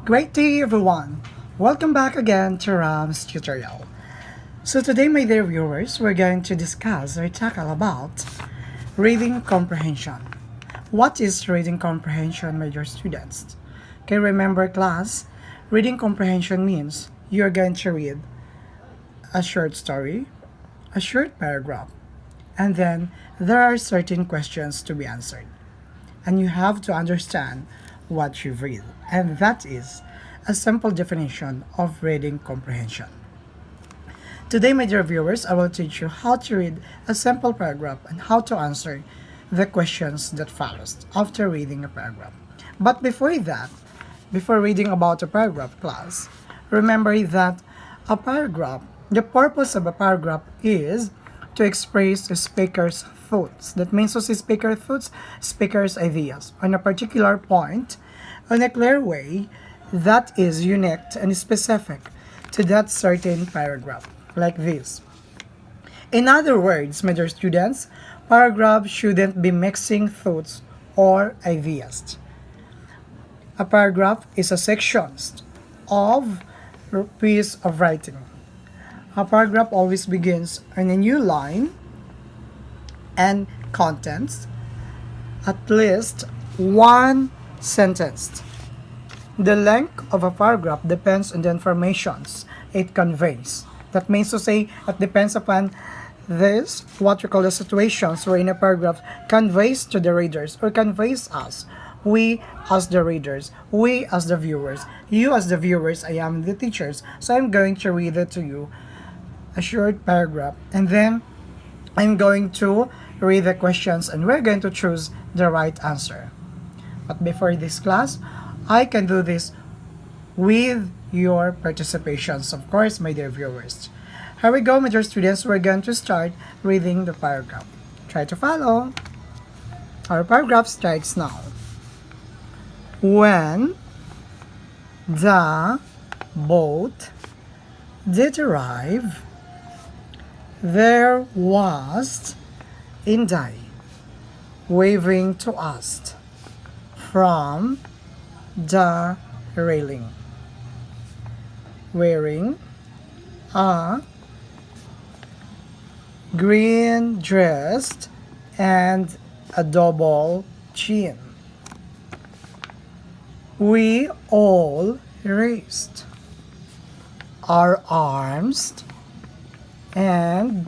Great day everyone! Welcome back again to Ramz tutorial. So today my dear viewers, we're going to discuss or tackle about reading comprehension. What is reading comprehension, my dear students? Okay, remember class, reading comprehension means you're going to read a short story, a short paragraph, and then there are certain questions to be answered. And you have to understand what you read. And that is a simple definition of reading comprehension. Today, my dear viewers, I will teach you how to read a simple paragraph and how to answer the questions that follows after reading a paragraph. But before that, before reading about a paragraph class, remember that the purpose of a paragraph is to express the speaker's thoughts. That means to see speaker thoughts, speaker's ideas on a particular point in a clear way that is unique and specific to that certain paragraph, like this. In other words, my dear students, paragraph shouldn't be mixing thoughts or ideas. A paragraph is a section of piece of writing. A paragraph always begins on a new line and contains at least one sentence. The length of a paragraph depends on the informations it conveys. That means to say, it depends upon this, what we call the situations wherein a paragraph conveys to the readers or conveys us. We as the readers, we as the viewers, you as the viewers, I am the teachers. So I'm going to read it to you, a short paragraph, and then I'm going to read the questions and we're going to choose the right answer. But before this class, I can do this with your participations, of course, my dear viewers. Here we go, my dear students. We're going to start reading the paragraph. Try to follow. Our paragraph starts now. When the boat did arrive, there was Inday waving to us from the railing, wearing a green dress and a double chin. We all raised our arms and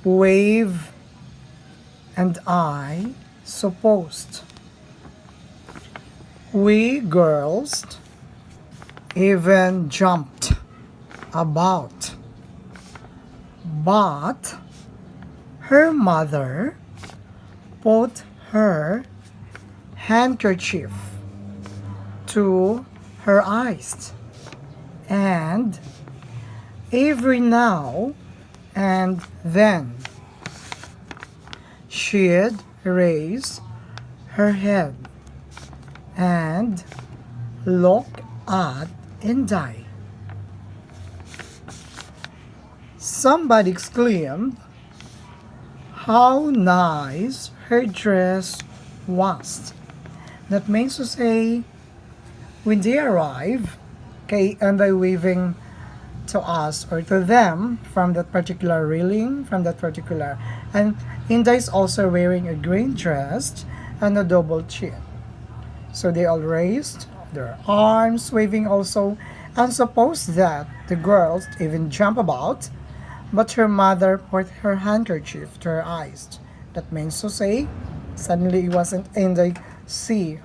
waved, and I supposed we girls even jumped about, but her mother put her handkerchief to her eyes, and every now and then she'd raise her head and look at Inday. Somebody exclaimed, "How nice her dress was." That means to say, when they arrive, okay, and they waving to us or to them from that particular railing, from that particular, and Inday is also wearing a green dress and a double chin. So they all raised their arms, waving also, and suppose that the girls even jump about, but her mother put her handkerchief to her eyes. That means to say, suddenly it wasn't in the sea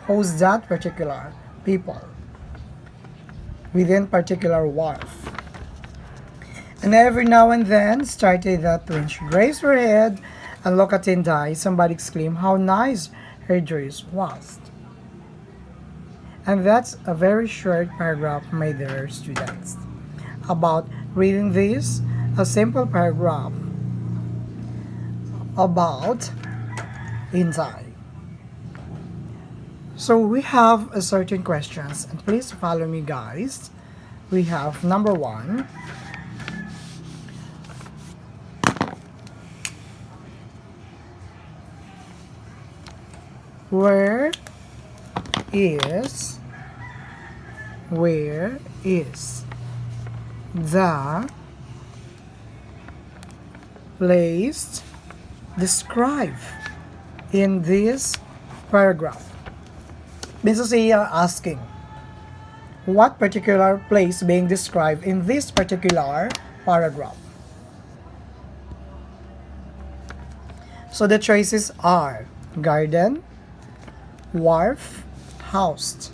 who's that particular people within particular wharf. And every now and then started that when she raised her head and looked at Inday, somebody exclaimed, "How nice her dress was." And that's a very short paragraph, my dear students, about reading this, a simple paragraph about Inday. So we have a certain questions, and please follow me, guys. We have number one. Where is Where is the place described in this paragraph? Means to say, asking what particular place being described in this particular paragraph. So the choices are garden, wharf, house.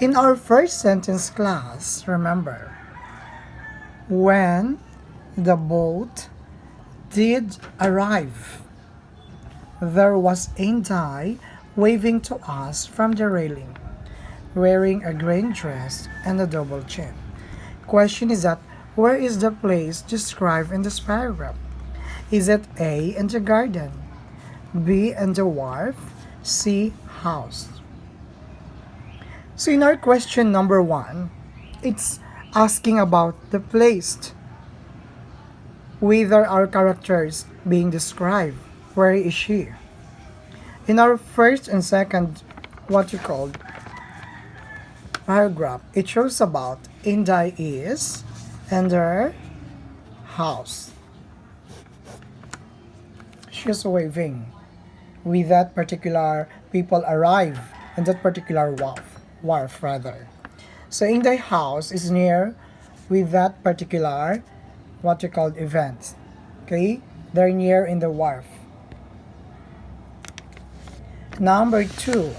In our first sentence class, remember, when the boat did arrive, there was Andy waving to us from the railing, wearing a green dress and a double chin. Question is that, where is the place described in this paragraph? Is it A, in the garden, B, in the wharf, C, house? So in our question number 1, it's asking about the place. Whether our characters being described, where is she? In our first and second, what you called paragraph, it shows about Inday is and their house. She's waving with that particular people arrive in that particular wharf rather. So Inday house is near with that particular what you call event. Okay, they're near in the wharf. Number 2,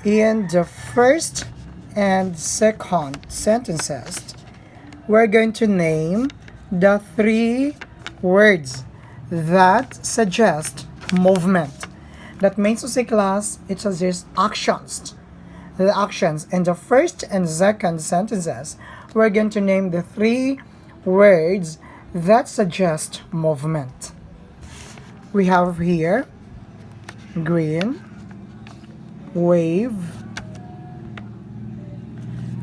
in the first and second sentences, we're going to name the 3 words that suggest movement. That means to say, class, it suggests actions. The actions in the first and second sentences, we're going to name the 3 words that suggest movement. We have here green, wave,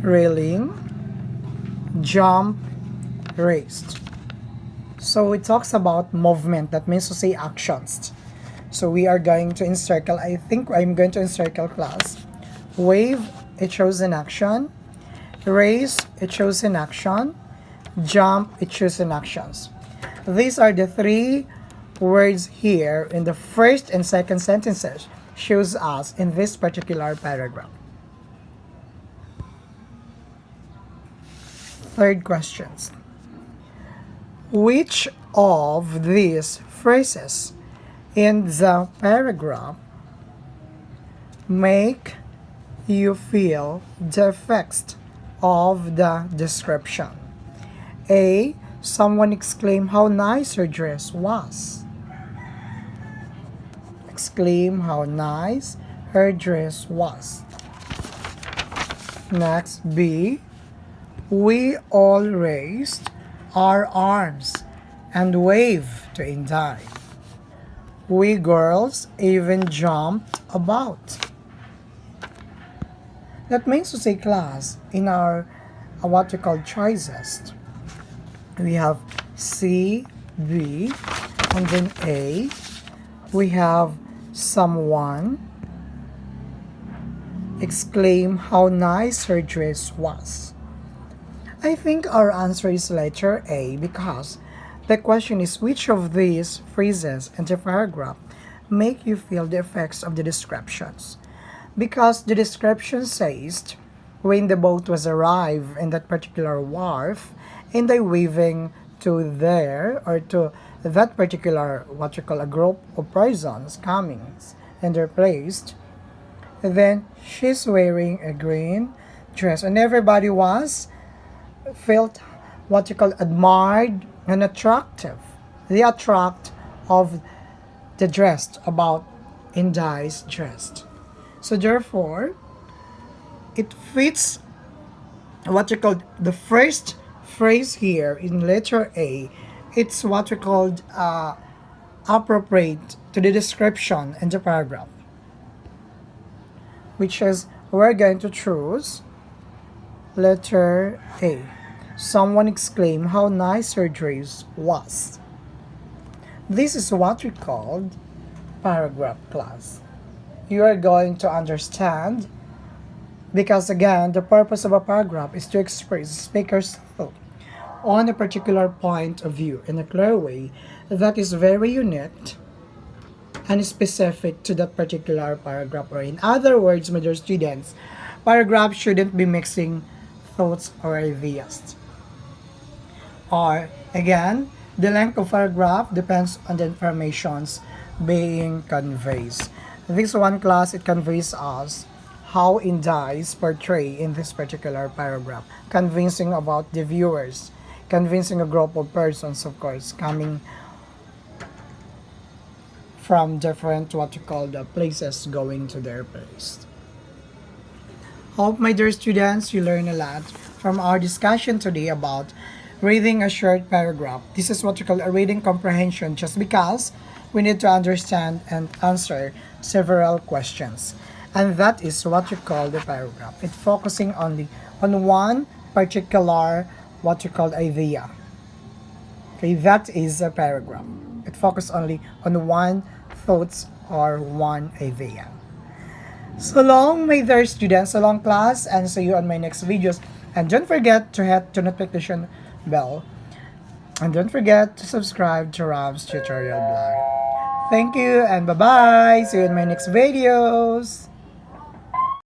railing, jump, raced. So it talks about movement, that means to say actions. So we are going to encircle, I think I'm going to encircle class. Wave, it shows an action. Race, it shows an action. Jump, it shows an actions. These are the 3 words here in the first and second sentences shows us in this particular paragraph. Third questions. Which of these phrases in the paragraph make you feel the effects of the description? A. Someone exclaimed how nice her dress was. Exclaim how nice her dress was. Next, B. We all raised our arms and waved to Inday. We girls even jumped about. That means to say, class, in our what we call choices, we have C, B, and then A. We have someone exclaim how nice her dress was. I think our answer is letter A because the question is which of these phrases in the paragraph make you feel the effects of the descriptions. Because the description says when the boat was arrived in that particular wharf and they waving to there or to that particular what you call a group of persons coming and they're placed, then she's wearing a green dress and everybody was felt what you call admired and attractive. The attract of the dress about Indai's dress. So therefore, it fits what you call the first phrase here in letter A. It's what we called appropriate to the description in the paragraph, which is we're going to choose letter A. Someone exclaimed how nice her dress was. This is what we called paragraph class. You are going to understand Because again, the purpose of a paragraph is to express the speaker's thought on a particular point of view in a clear way that is very unique and specific to that particular paragraph. Or in other words, my dear students, paragraphs shouldn't be mixing thoughts or ideas. Or again, the length of paragraph depends on the informations being conveyed. This one class, it conveys us how India is portrayed in this particular paragraph, convincing about the viewers, convincing a group of persons, of course, coming from different what you call the places going to their place. Hope my dear students you learn a lot from our discussion today about reading a short paragraph. This is what you call a reading comprehension just because we need to understand and answer several questions. And that is what you call the paragraph. It's focusing only on one particular what you call idea. Okay, that is a paragraph. It focuses only on one thoughts or one idea. So long, my dear students, so long class, and see you on my next videos. And don't forget to hit the notification bell. And don't forget to subscribe to Ramz tutorial blog. Thank you and bye-bye. See you in my next videos.